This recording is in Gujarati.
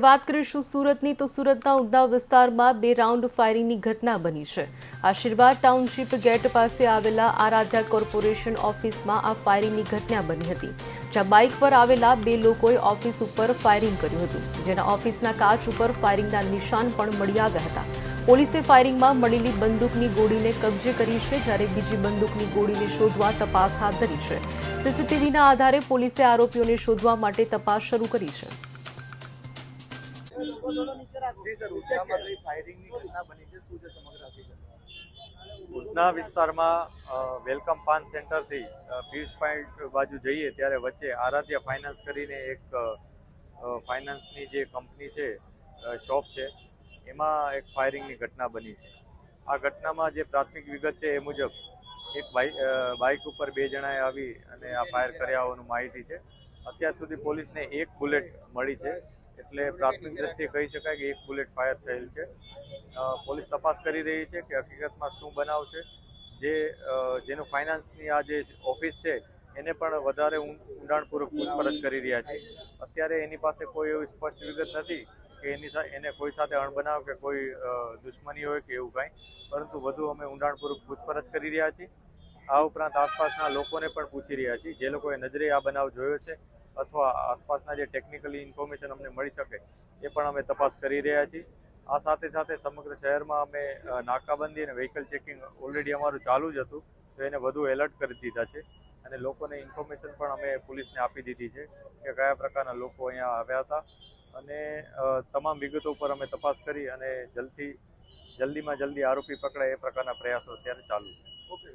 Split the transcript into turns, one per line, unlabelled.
વાત કરીશું સુરતની તો સુરતના ઉધના વિસ્તારમાં 2 રાઉન્ડ ફાયરિંગની ઘટના બની છે। આશીર્વાદ ટાઉનશીપ ગેટ પાસે આવેલા આરાધ્યા કોર્પોરેશન ઓફિસમાં આ ફાયરિંગની ઘટના બની હતી, જ્યાં બાઇક પર આવેલા 2 લોકોએ ઓફિસ ઉપર ફાયરિંગ કર્યું હતું, જેના ઓફિસના કાચ ઉપર ફાયરિંગના નિશાન પણ મળી આવ્યા હતા। પોલીસે ફાયરિંગમાં મળેલી બંદૂકની ગોળીને કબજે કરી છે, જ્યારે બીજી બંદૂકની ગોળીને શોધવા તપાસ હાથ ધરી છે। સીસીટીવીના આધારે પોલીસે આરોપીઓને શોધવા માટે તપાસ શરૂ કરી છે।
ઉધના વિસ્તારમાં વેલકમ પાન સેન્ટરથી પિયુષ પોઈન્ટ બાજુ જઈએ ત્યારે વચ્ચે આરાધ્યા ફાઇનાન્સ કરીને એક ફાઇનાન્સની જે કંપની છે, શોપ છે, એમાં એક ફાયરિંગની ઘટના બની છે। આ ઘટનામાં જે પ્રાથમિક વિગત છે એ મુજબ એક બાઇક ઉપર 2 જણાએ આવી અને આ ફાયર કર્યા હોવાનું માહિતી છે। અત્યાર સુધી પોલીસને 1 બુલેટ મળી છે, એટલે પ્રાથમિક દ્રષ્ટિએ કહી શકાય કે 1 બુલેટ ફાયર થયેલ છે। પોલીસ તપાસ કરી રહી છે કે હકીકતમાં શું બનાવ છે। જેનું ફાઇનાન્સની આ જે ઓફિસ છે એને પણ વધારે ઊંડાણપૂર્વક પૂછપરછ કરી રહ્યા છે। અત્યારે એની પાસે કોઈ એવી સ્પષ્ટ વિગત નથી કે એને કોઈ સાથે અણબનાવ કે કોઈ દુશ્મની હોય કે એવું કાંઈ, પરંતુ વધુ અમે ઊંડાણપૂર્વક પૂછપરછ કરી રહ્યા છીએ। આ ઉપરાંત આસપાસના લોકોને પણ પૂછી રહ્યા છીએ, જે લોકોએ નજરે આ બનાવ જોયો છે અથવા આસપાસના જે ટેકનિકલી ઇન્ફોર્મેશન અમને મળી શકે એ પણ અમે તપાસ કરી રહ્યા છીએ। આ સાથે સાથે સમગ્ર શહેરમાં અમે નાકાબંધી અને વ્હીકલ ચેકિંગ ઓલરેડી અમારું ચાલુ જ હતું, તો એને વધુ એલર્ટ કરી દીધા છે અને લોકોને ઇન્ફોર્મેશન પણ અમે પોલીસને આપી દીધી છે કે કયા પ્રકારના લોકો અહીંયા આવ્યા હતા, અને તમામ વિગતો ઉપર અમે તપાસ કરી અને જલ્દીમાં જલ્દી આરોપી પકડાય એ પ્રકારના પ્રયાસો અત્યારે ચાલુ છે।